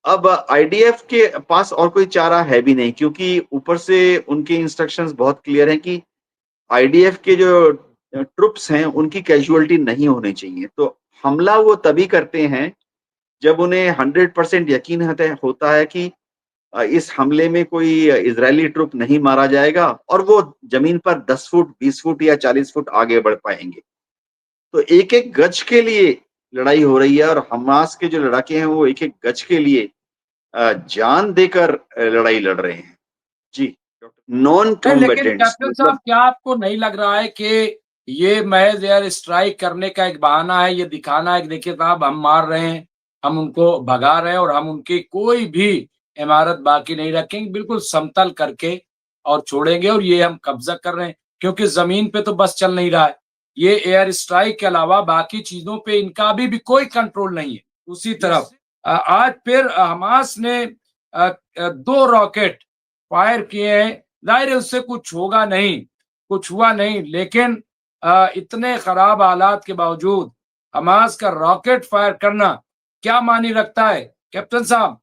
अब आईडीएफ के पास और कोई चारा है भी नहीं, क्योंकि ऊपर से उनके इंस्ट्रक्शंस बहुत क्लियर हैं कि आईडीएफ के जो ट्रुप्स हैं, उनकी कैजुअल्टी नहीं होनी चाहिए। तो हमला वो तभी करते हैं जब उन्हें 100% यकीन होता है कि इस हमले में कोई इज़रायली ट्रुप नहीं मारा जाएगा और वो ज़मीन पर 10 फुट, 20 फुट या 40 फुट आगे बढ़ पाएँगे। तो एक-एक गज के लिए लड़ाई हो रही है और हमास के जो लड़ाके हैं, वो एक-एक गज के लिए जान देकर लड़ाई लड़ रहे हैं। जी, नॉन नहीं, लेकिन कॉम्बैटेंट्स कैप्टन साहब, मतलब क्या आपको नहीं लग रहा है कि ये महज़ एयर स्ट्राइक करने का एक बहाना है, ये दिखाना है कि देखिए साहब हम मार रहे हैं, हम उनको भगा रहे हैं और हम उनकी कोई भी इमारत बाकी नहीं रखेंगे, बिल्कुल समतल करके और छोड़ेंगे और ये हम कब्ज़ा कर रहे हैं, क्योंकि ज़मीन पे तो बस चल नहीं रहा है। ये एयर स्ट्राइक के अलावा बाकी चीज़ों पे इनका अभी भी कोई कंट्रोल नहीं है। दूसरी तरफ आज फिर हमास ने 2 रॉकेट फायर किए हैं। ज़ाहिर है उससे कुछ होगा नहीं, कुछ हुआ नहीं, लेकिन इतने खराब हालात के बावजूद हमास का रॉकेट फायर करना क्या मायने रखता है कैप्टन साहब?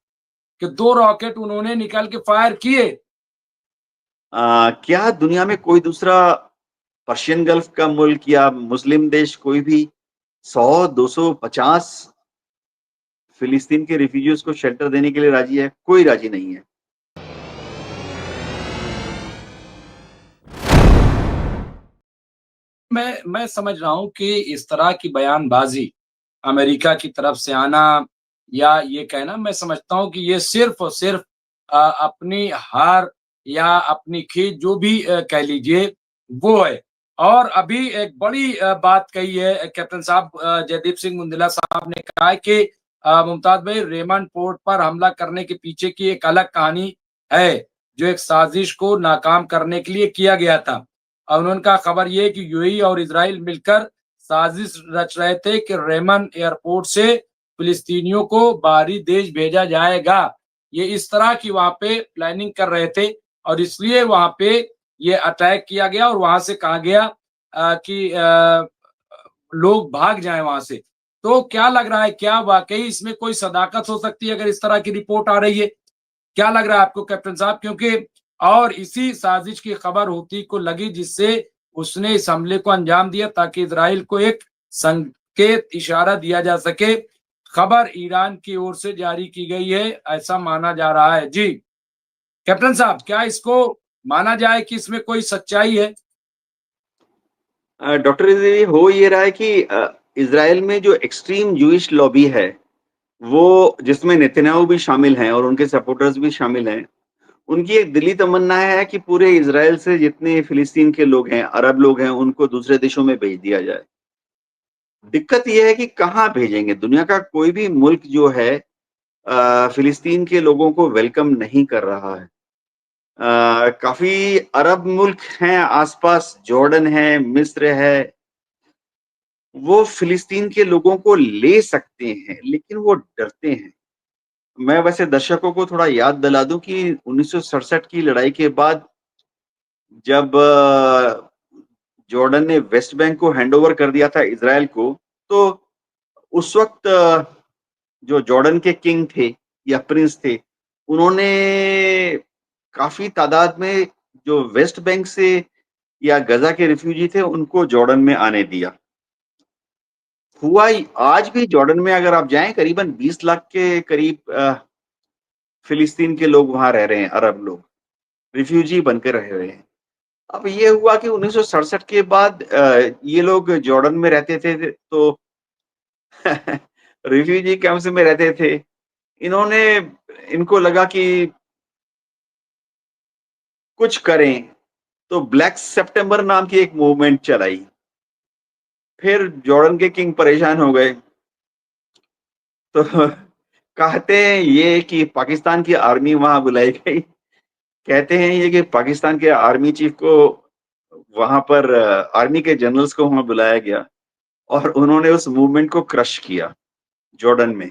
कि 2 रॉकेट उन्होंने निकाल के फायर किए। क्या दुनिया में कोई दूसरा पर्शियन गल्फ का मुल्क या मुस्लिम देश कोई भी 100, 200, 50 फिलिस्तीन के रिफ्यूजीज़ को शेल्टर देने के लिए राज़ी है? कोई राज़ी नहीं है। मैं समझ रहा हूँ कि इस तरह की बयानबाज़ी अमेरिका की तरफ से आना या ये कहना, मैं समझता हूँ कि ये सिर्फ़ और सिर्फ़ अपनी हार या अपनी खींच जो भी कह लीजिए वो है। और अभी एक बड़ी बात कही है कैप्टन साहब, जयदीप सिंह मुंदला साहब ने कहा है कि मुमताज़ भाई, रेमंड पोर्ट पर हमला करने के पीछे की एक अलग कहानी है, जो एक साज़िश को नाकाम करने के लिए किया गया था। और उन्होंने कहा खबर ये है कि यूएई और इज़राइल मिलकर साजिश रच रहे थे कि रेमन एयरपोर्ट से फिलिस्तीनियों को बाहरी देश भेजा जाएगा। ये इस तरह की वहाँ पे प्लानिंग कर रहे थे और इसलिए वहाँ पे ये अटैक किया गया और वहाँ से कहा गया कि लोग भाग जाएँ वहाँ से। तो क्या लग रहा है, क्या वाक़ई इसमें कोई सदाकत हो सकती है अगर इस तरह की रिपोर्ट आ रही है? क्या लग रहा है आपको कैप्टन साहब? क्योंकि और इसी साजिश की खबर हूती को लगी जिससे उसने इस हमले को अंजाम दिया ताकि इज़राइल को एक संकेत, इशारा दिया जा सके। खबर ईरान की ओर से जारी की गई है, ऐसा माना जा रहा है। जी, कैप्टन साहब, क्या इसको माना जाए कि इसमें कोई सच्चाई है? डॉक्टर इज़राइल हो ये रहा है कि इज़राइल में जो एक्सट्रीम जूइश लॉबी है, वो जिसमें नेतन्याहू भी शामिल हैं और उनके सपोर्टर्स भी शामिल हैं, उनकी एक दिली तमन्ना है कि पूरे इज़राइल से जितने फिलिस्तीन के लोग हैं, अरब लोग हैं, उनको दूसरे देशों में भेज दिया जाए। दिक्कत ये है कि कहाँ भेजेंगे? दुनिया का कोई भी मुल्क जो है फिलिस्तीन के लोगों को वेलकम नहीं कर रहा है। काफ़ी अरब मुल्क हैं आस-पास, जॉर्डन है, मिस्र है, वो फिलिस्तीन के लोगों को ले सकते हैं, लेकिन वो डरते हैं। मैं वैसे दर्शकों को थोड़ा याद दिला दूँ कि 1967 की लड़ाई के बाद जब जॉर्डन ने वेस्ट बैंक को हैंडओवर कर दिया था इज़राइल को, तो उस वक़्त जो जॉर्डन के किंग थे या प्रिंस थे, उन्होंने काफ़ी तादाद में जो वेस्ट बैंक से या गज़ा के रिफ्यूजी थे, उनको जॉर्डन में आने दिया। हुआ ही आज भी जॉर्डन में अगर आप जाएँ करीबन 20 लाख के करीब फिलिस्तीन के लोग वहाँ रह रहे हैं, अरब लोग, रिफ्यूजी बनकर रह रहे हैं। अब ये हुआ कि 1967 के बाद ये लोग जॉर्डन में रहते थे तो रिफ्यूजी कैंप्स में रहते थे। इन्होंने इनको लगा कि कुछ करें, तो ब्लैक सितंबर नाम की एक मूवमेंट चलाई। फिर जॉर्डन के किंग परेशान हो गए। तो कहते हैं ये कि पाकिस्तान की आर्मी वहाँ बुलाई गई। कहते हैं ये कि पाकिस्तान के आर्मी चीफ को वहाँ पर आर्मी के जनरल्स को वहाँ बुलाया गया और उन्होंने उस मूवमेंट को क्रश किया जॉर्डन में।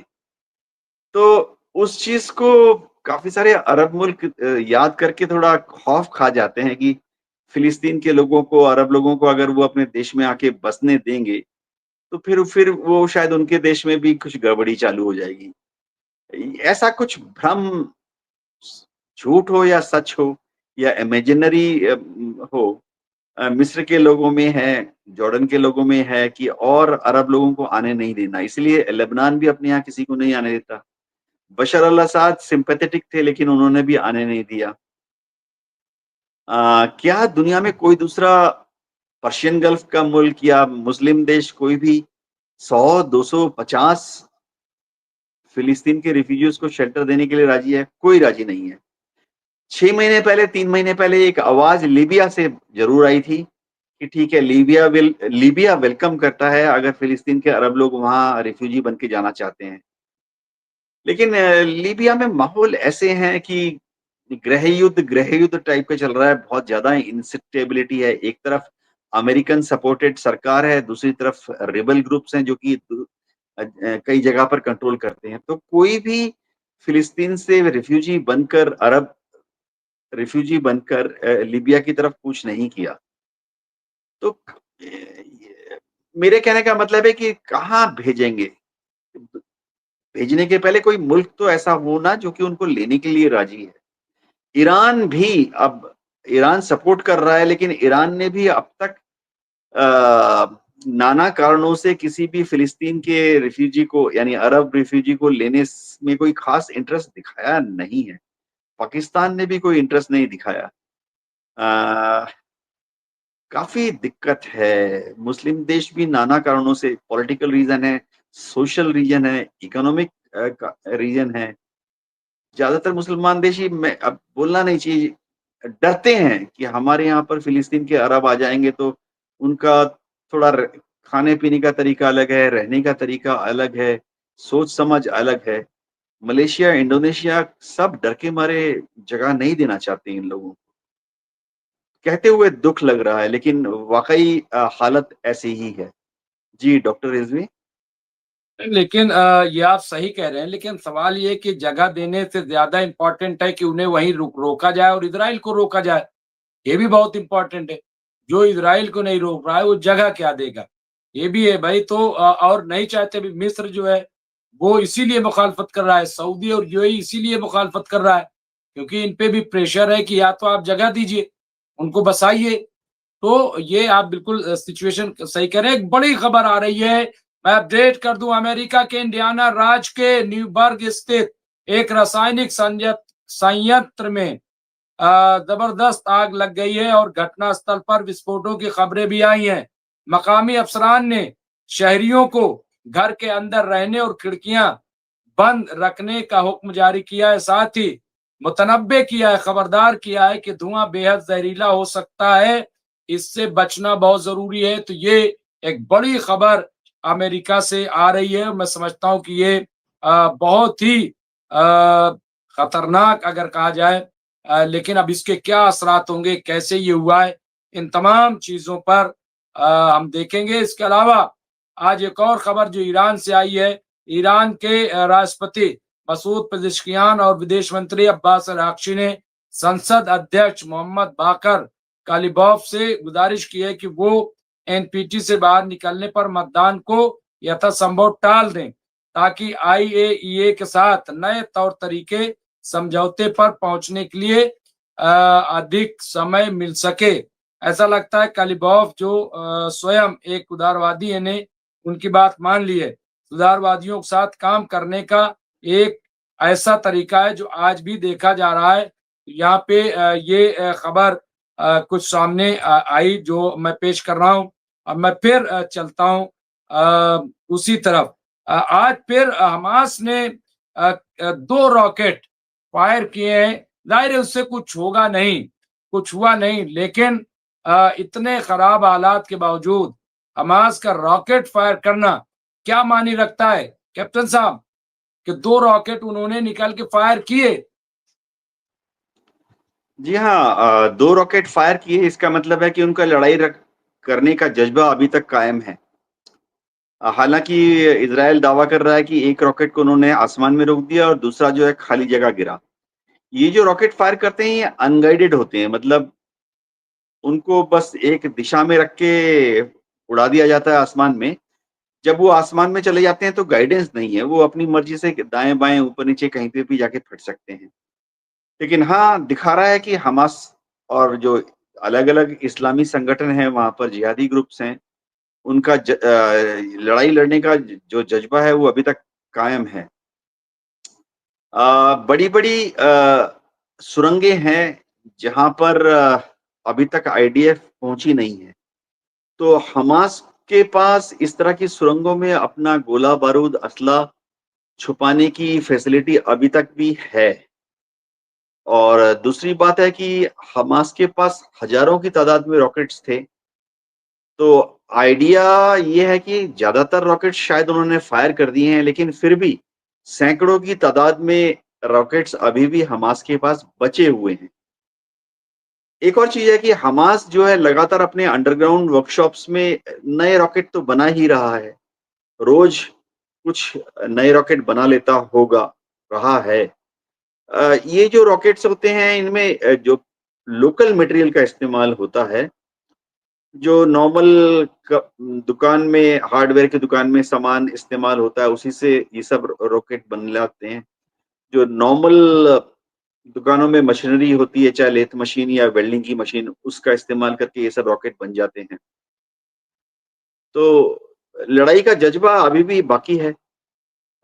तो उस चीज़ को काफ़ी सारे अरब मुल्क याद करके थोड़ा खौफ़ खा जाते हैं कि फिलिस्तीन के लोगों को, अरब लोगों को अगर वो अपने देश में आके बसने देंगे, तो फिर वो शायद उनके देश में भी कुछ गड़बड़ी चालू हो जाएगी। ऐसा कुछ भ्रम, झूठ हो या सच हो या इमेजिनरी हो, मिस्र के लोगों में है, जॉर्डन के लोगों में है कि और अरब लोगों को आने नहीं देना, इसलिए लेबनान भी अपने यहाँ किसी को नहीं आने देता। बशर अल असद सिंपैथेटिक थे लेकिन उन्होंने भी आने नहीं दिया। क्या दुनिया में कोई दूसरा पर्शियन गल्फ का मुल्क या मुस्लिम देश कोई भी 100, 250 फिलिस्तीन के रिफ्यूजीज को शेल्टर देने के लिए राजी है? कोई राजी नहीं है। 6 महीने पहले, 3 महीने पहले एक आवाज लीबिया से जरूर आई थी कि ठीक है, लीबिया वेलकम करता है अगर फिलिस्तीन के अरब लोग वहां रिफ्यूजी बन के जाना चाहते हैं। लेकिन लीबिया में माहौल ऐसे हैं कि गृह युद्ध टाइप का चल रहा है, बहुत ज्यादा इंस्टेबिलिटी है। एक तरफ अमेरिकन सपोर्टेड सरकार है, दूसरी तरफ रिबल ग्रुप्स हैं जो कि कई जगह पर कंट्रोल करते हैं। तो कोई भी फिलिस्तीन से रिफ्यूजी बनकर लीबिया की तरफ कूच नहीं किया। तो मेरे कहने का मतलब है कि कहाँ भेजेंगे? भेजने के पहले कोई मुल्क तो ऐसा हो ना जो कि उनको लेने के लिए राजी है। ईरान भी अब ईरान सपोर्ट कर रहा है, लेकिन ईरान ने भी अब तक नाना कारणों से किसी भी फिलिस्तीन के रिफ्यूजी को, यानी अरब रिफ्यूजी को लेने में कोई खास इंटरेस्ट दिखाया नहीं है। पाकिस्तान ने भी कोई इंटरेस्ट नहीं दिखाया। अ, काफ़ी दिक्कत है। मुस्लिम देश भी नाना कारणों से, पॉलिटिकल रीज़न है, सोशल रीज़न है, इकोनॉमिक का रीज़न है। ज़्यादातर मुसलमान देश ही, मैं अब बोलना नहीं चाहिए, डरते हैं कि हमारे यहाँ पर फ़िलिस्तीन के अरब आ जाएँगे तो उनका थोड़ा र खाने-पीने का तरीका अलग है, रहने का तरीका अलग है, सोच-समझ अलग है। मलेशिया, इंडोनेशिया सब डर के मारे जगह नहीं देना चाहते इन लोगों को। कहते हुए दुःख लग रहा है, लेकिन वाक़ई हालत ऐसी ही है। जी, डॉक्टर रिज़वी? लेकिन ये आप सही कह रहे हैं, लेकिन सवाल ये है कि जगह देने से ज़्यादा इम्पोर्टेंट है कि उन्हें वहीं रोका जाए और इज़राइल को रोका जाए। ये भी बहुत इम्पोर्टेंट है। जो इज़राइल को नहीं रोक रहा है, वो जगह क्या देगा? ये भी है भाई। तो और नहीं चाहते भी, मिस्र जो है, वो इसीलिए मुखालफत कर रहा है, सऊदी और यूएई इसीलिए मुखालफत कर रहा है, क्योंकि इन पे भी प्रेशर है कि या तो आप जगह दीजिए, उनको बसाइए। तो ये आप बिल्कुल सिचुएशन सही कह रहे हैं। एक बड़ी खबर आ रही है, मैं अपडेट कर दूं। अमेरिका के इंडियाना राज्य के न्यूबर्ग स्थित एक रासायनिक संयंत्र में जबरदस्त आग लग गई है और घटनास्थल पर विस्फोटों की खबरें भी आई हैं। मकामी अफसरान ने शहरियों को घर के अंदर रहने और खिड़कियां बंद रखने का हुक्म जारी किया है। साथ ही मुतनब्बे किया है, खबरदार किया है कि धुआं बेहद जहरीला हो सकता है, इससे बचना बहुत जरूरी है। तो ये एक बड़ी खबर अमेरिका से आ रही है। मैं समझता हूँ कि ये बहुत ही खतरनाक अगर कहा जाए, लेकिन अब इसके क्या असरात होंगे, कैसे ये हुआ है, इन तमाम चीजों पर हम देखेंगे। इसके अलावा आज एक और खबर जो ईरान से आई है। ईरान के राष्ट्रपति मसूद पेजेश्कियान और विदेश मंत्री अब्बास अरागची ने संसद अध्यक्ष मोहम्मद बाकर कालिबॉफ से गुजारिश की है कि वो एनपीटी से बाहर निकलने पर मतदान को यथासंभव टाल दें, ताकि आईएईए के साथ नए तौर तरीके समझौते पर पहुंचने के लिए अधिक समय मिल सके। ऐसा लगता है कालिबॉफ जो स्वयं एक उदारवादी है ने उनकी बात मान ली है। उदारवादियों के साथ काम करने का एक ऐसा तरीका है जो आज भी देखा जा रहा है। यहाँ पे ये खबर कुछ सामने आई जो मैं पेश कर रहा हूँ। अब मैं फिर चलता हूँ उसी तरफ। आज फिर हमास ने 2 रॉकेट फायर किए हैं। जाहिर है उससे कुछ होगा नहीं, कुछ हुआ नहीं, लेकिन इतने खराब हालात के बावजूद हमास का रॉकेट फायर करना क्या मानी रखता है कैप्टन साहब, कि 2 रॉकेट उन्होंने निकाल के फायर किए। जी हाँ, 2 रॉकेट फायर किए, इसका मतलब है कि उनका करने का जज़्बा अभी तक कायम है। हालाँकि इज़राइल दावा कर रहा है कि एक रॉकेट को उन्होंने आसमान में रोक दिया और दूसरा जो है खाली जगह गिरा। ये जो रॉकेट फायर करते हैं, ये अनगाइडेड होते हैं, मतलब उनको बस एक दिशा में रख के उड़ा दिया जाता है आसमान में। जब वो आसमान में चले जाते हैं तो गाइडेंस नहीं है, वो अपनी मर्ज़ी से दाएँ-बाएँ, ऊपर-नीचे कहीं पे भी जाके फट सकते हैं। लेकिन हाँ, दिखा रहा है कि हमास और जो अलग-अलग इस्लामी संगठन हैं, वहाँ पर जिहादी ग्रुप्स हैं, उनका लड़ाई लड़ने का जो जज़्बा है, वो अभी तक कायम है। बड़ी-बड़ी सुरंगें हैं, जहाँ पर अभी तक आईडीएफ पहुँची नहीं है। तो हमास के पास इस तरह की सुरंगों में अपना गोला-बारूद, असला छुपाने की फैसिलिटी अभी तक भी है। और दूसरी बात है कि हमास के पास हज़ारों की तादाद में रॉकेट्स थे। तो आइडिया ये है कि ज़्यादातर रॉकेट्स शायद उन्होंने फायर कर दिए हैं, लेकिन फिर भी सैकड़ों की तादाद में रॉकेट्स अभी भी हमास के पास बचे हुए हैं। एक और चीज़ है कि हमास जो है लगातार अपने अंडरग्राउंड वर्कशॉप्स में नए रॉकेट तो बना ही रहा है। रोज़ कुछ नए रॉकेट बना लेता होगा, रहा है। ये जो रॉकेट्स होते हैं इनमें जो लोकल मटेरियल का इस्तेमाल होता है, जो नॉर्मल क दुकान में हार्डवेयर की दुकान में सामान इस्तेमाल होता है, उसी से ये सब रॉकेट बन जाते हैं। जो नॉर्मल दुकानों में मशीनरी होती है, चाहे लेथ मशीन या वेल्डिंग की मशीन, उसका इस्तेमाल करके ये सब रॉकेट बन जाते हैं। तो लड़ाई का जज़्बा अभी भी बाकी है।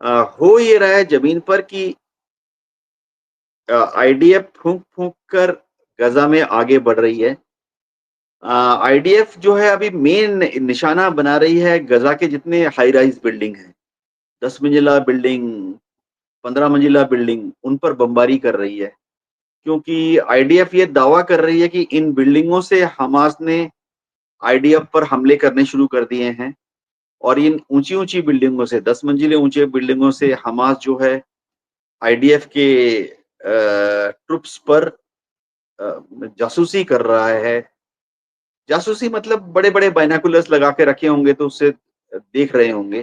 हो ये रहा है ज़मीन पर कि आईडीएफ फूँक-फूँक कर गज़ा में आगे बढ़ रही है। आईडीएफ जो है अभी मेन निशाना बना रही है गज़ा के जितने हाई राइज़ बिल्डिंग हैं। 10 मंजिला बिल्डिंग, 15 मंजिला बिल्डिंग, उन पर बमबारी कर रही है। क्योंकि आईडीएफ ये दावा कर रही है कि इन बिल्डिंगों से हमास ने आईडीएफ पर हमले करने शुरू कर दिए हैं और इन ऊँची-ऊँची बिल्डिंगों से 10 मंजिले ऊँचे बिल्डिंगों से हमास जो है आईडीएफ के ट्रुप्स पर जासूसी कर रहा है। जासूसी मतलब बड़े-बड़े बाइनोकुलर्स लगा के रखे होंगे तो उससे देख रहे होंगे।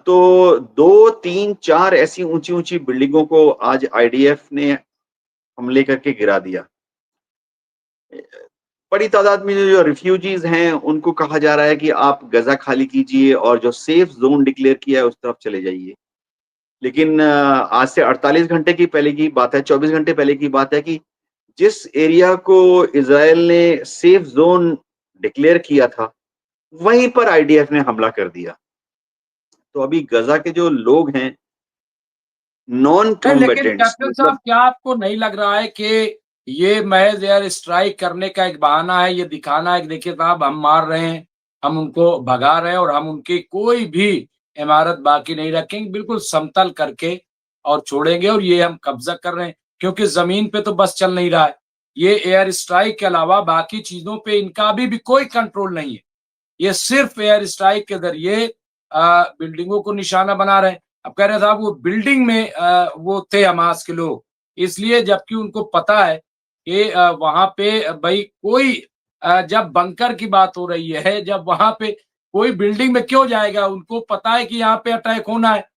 तो 2, 3, 4 ऐसी ऊँची-ऊँची बिल्डिंगों को आज आईडीएफ ने हमले करके गिरा दिया। बड़ी तादाद में जो रिफ्यूजीज़ हैं, उनको कहा जा रहा है कि आप गज़ा खाली कीजिए और जो सेफ ज़ोन डिक्लेयर किया है, उस तरफ चले जाइए। लेकिन आज से 48 घंटे की पहले की बात है, 24 घंटे पहले की बात है कि जिस एरिया को इज़राइल ने सेफ ज़ोन डिक्लेयर किया था, वहीं पर आईडीएफ ने हमला कर दिया। तो अभी गज़ा के जो लोग हैं, नॉन नहीं, लेकिन कॉम्बैटेंट्स कैप्टन साहब मतलब क्या आपको नहीं लग रहा है कि ये महज़ एयर स्ट्राइक करने का एक बहाना है, ये दिखाना है कि देखिए साहब हम मार रहे हैं, हम उनको भगा रहे हैं और हम उनकी कोई भी इमारत बाकी नहीं रखेंगे, बिल्कुल समतल करके और छोड़ेंगे और ये हम कब्ज़ा कर रहे हैं, क्योंकि ज़मीन पे तो बस चल नहीं रहा है। ये एयर स्ट्राइक के अलावा बाकी चीज़ों पे इनका अभी भी कोई कंट्रोल नहीं है। ये सिर्फ एयर स्ट्राइक के ज़रिए बिल्डिंगों को निशाना बना रहे हैं। अब कह रहे साहब वो बिल्डिंग में वो थे हमास के लोग, इसलिए जबकि उनको पता है कि वहाँ पे भई कोई जब बंकर की बात हो रही है, जब वहाँ पे कोई बिल्डिंग में क्यों जाएगा? उनको पता है कि यहाँ पे अटैक होना है।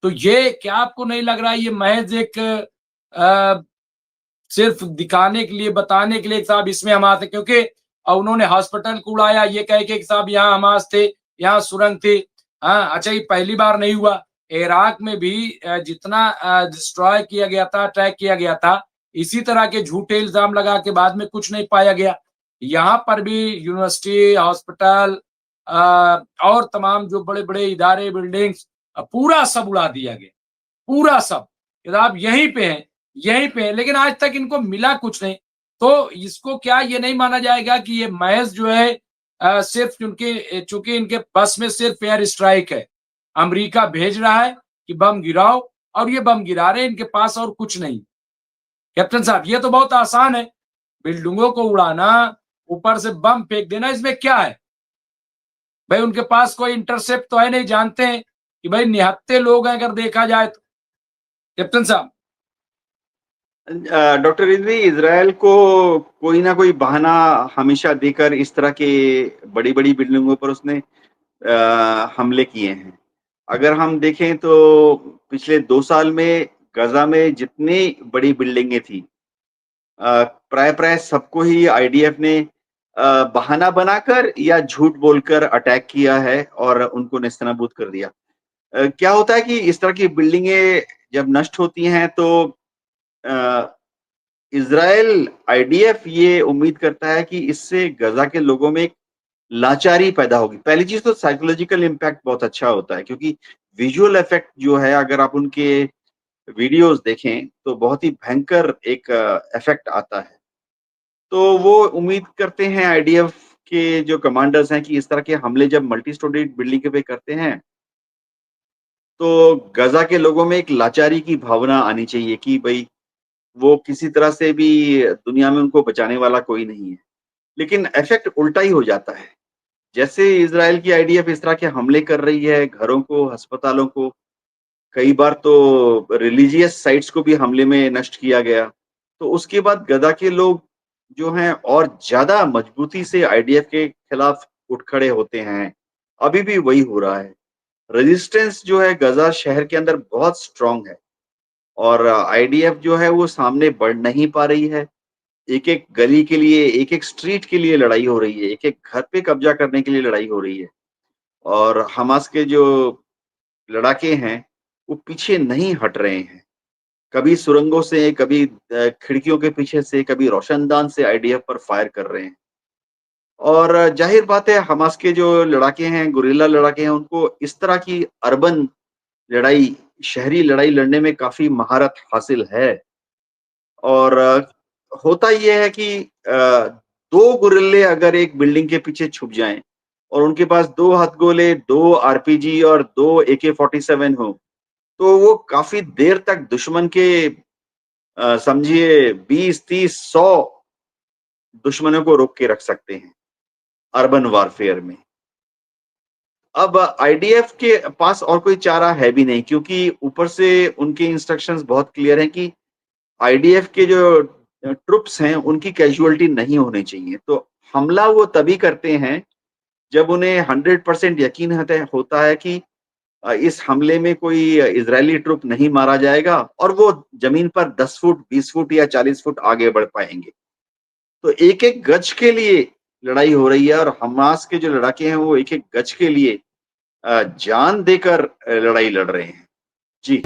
तो ये क्या आपको नहीं लग रहा है ये महज़ एक सिर्फ दिखाने के लिए, बताने के लिए कि साहब इसमें हमास है, क्योंकि उन्होंने हॉस्पिटल को उड़ाया ये कह के कि साहब यहाँ हमास थे, यहाँ सुरंग थी। हाँ, अच्छा ये पहली बार नहीं हुआ। इराक में भी जितना डिस्ट्रॉय किया गया था, अटैक किया गया था, इसी तरह के झूठे इल्ज़ाम लगा के बाद में कुछ नहीं पाया गया। यहाँ पर भी यूनिवर्सिटी, हॉस्पिटल और तमाम जो बड़े-बड़े इदारे, बिल्डिंग्स पूरा सब उड़ा दिया गया। पूरा सब। किताब यहीं पे है, लेकिन आज तक इनको मिला कुछ नहीं। तो इसको क्या ये नहीं माना जाएगा कि ये महज़ जो है सिर्फ़ चूँकि इनके बस में सिर्फ़ एयर स्ट्राइक है। अमेरिका भेज रहा है कि बम गिराओ और ये बम गिरा रहे हैं, इनके पास और कुछ नहीं। कैप्टन साहब ये तो बहुत आसान है, बिल्डिंगों को उड़ाना, ऊपर से बम फेंक देना, इसमें क्या है? भई उनके पास कोई इंटरसेप्ट तो है नहीं, जानते हैं कि भई निहत्थे लोग हैं अगर देखा जाए तो। कैप्टन साहब। डॉक्टर रिजवी इज़राइल को कोई ना कोई बहाना हमेशा देकर इस तरह के बड़ी-बड़ी बिल्डिंगों पर उसने हमले किए हैं। अगर हम देखें तो पिछले 2 साल में गाज़ा में जितनी बड़ी बिल्डिंगें थी प्राय-प्राय सबको ही आईडीएफ ने बहाना बनाकर या झूठ बोलकर अटैक किया है और उनको नेस्तनाबूद कर दिया। क्या होता है कि इस तरह की बिल्डिंगें जब नष्ट होती हैं तो अ, इज़राइल आईडीएफ ये उम्मीद करता है कि इससे गज़ा के लोगों में एक लाचारी पैदा होगी। पहली चीज़ तो साइकोलॉजिकल इम्पैक्ट बहुत अच्छा होता है क्योंकि विजुअल इफेक्ट जो है अगर आप उनके वीडियोज़ देखें तो बहुत ही भयंकर एक इफेक्ट आता है। तो वो उम्मीद करते हैं आईडीएफ के जो कमांडर्स हैं कि इस तरह के हमले जब मल्टी स्टोरेड बिल्डिंग पे करते हैं, तो गज़ा के लोगों में एक लाचारी की भावना आनी चाहिए कि भई वो किसी तरह से भी दुनिया में उनको बचाने वाला कोई नहीं है। लेकिन इफेक्ट उल्टा ही हो जाता है। जैसे इज़राइल की आईडीएफ इस तरह के हमले कर रही है, घरों को, अस्पतालों को, कई बार तो रिलीजियस साइट्स को भी हमले में नष्ट किया गया। तो उसके बाद गदा के लोग जो हैं और ज़्यादा मजबूती से आईडीएफ के खिलाफ उठ खड़े होते हैं। अभी भी वही हो रहा है। रेजिस्टेंस जो है गज़ा शहर के अंदर बहुत स्ट्रॉन्ग है और आईडीएफ जो है वो सामने बढ़ नहीं पा रही है। एक-एक गली के लिए, एक-एक स्ट्रीट के लिए लड़ाई हो रही है, एक-एक घर पे कब्ज़ा करने के लिए लड़ाई हो रही है। और हमास के जो लड़ाके हैं, वो पीछे नहीं हट रहे हैं। कभी सुरंगों से, कभी खिड़कियों के पीछे से, कभी रोशनदान से आईडीएफ पर फायर कर रहे हैं। और ज़ाहिर बात है हमास के जो लड़ाके हैं, गुरिल्ला लड़ाके हैं, उनको इस तरह की अर्बन लड़ाई, शहरी लड़ाई लड़ने में काफ़ी महारत हासिल है। और होता ये है कि 2 गुरिल्ले अगर एक बिल्डिंग के पीछे छुप जाएँ और उनके पास 2 हथगोले, 2 आरपीजी और 2 AK-47 हो, तो वो काफ़ी देर तक दुश्मन के समझिए 20, 30, 100 दुश्मनों को रोक के रख सकते हैं, अर्बन वारफेयर में। अब आईडीएफ के पास और कोई चारा है भी नहीं क्योंकि ऊपर से उनके इंस्ट्रक्शंस बहुत क्लियर हैं कि आईडीएफ के जो ट्रुप्स हैं, उनकी कैज़ुअल्टी नहीं होनी चाहिए। तो हमला वो तभी करते हैं, जब उन्हें 100% यकीन होता है कि इस हमले में कोई इज़राइली ट्रुप नहीं मारा जाएगा और वो ज़मीन पर 10 फुट, 20 फुट या 40 फुट आगे बढ़ पाएँगे। तो एक-एक गज के लिए लड़ाई हो रही है और हमास के जो लड़ाके हैं, वो एक-एक गज के लिए जान देकर लड़ाई लड़ रहे हैं। जी।